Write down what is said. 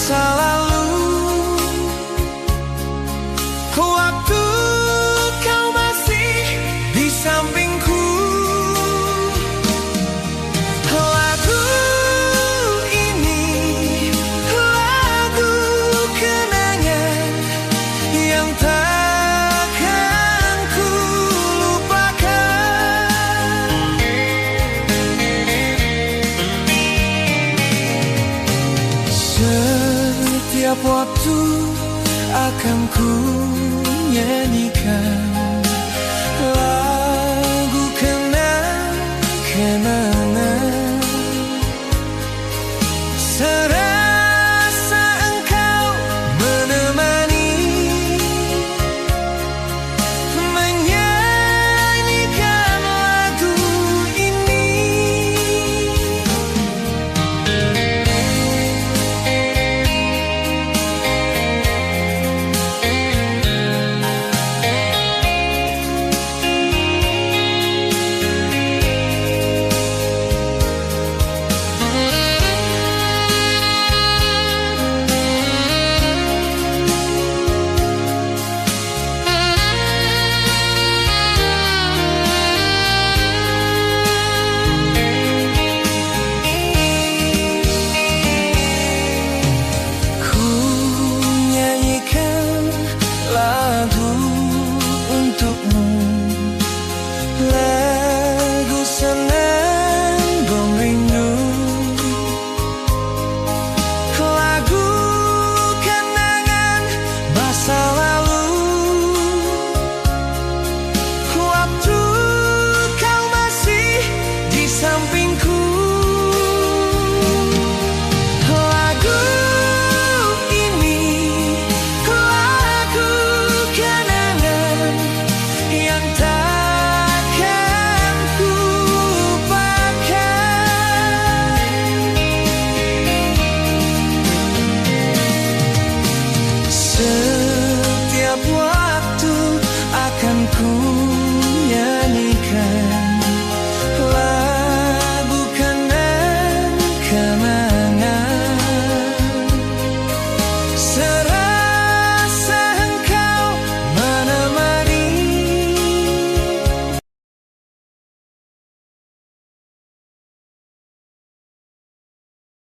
masa lalu. Waktu kau masih di sampingku. Lagu ini lagu kenangan yang takkan ku lupakan. Setiap waktu akan ku nyanyikan lagu kenangan. Serasa engkau menemani, menyanyikan lagu ini. Lagu senandung rindu, lagu kenangan masa lalu. Waktu kau masih di sampingku. Lagu ini lagu kenangan yang setiap waktu akan ku nyanyikan lagu kenangan.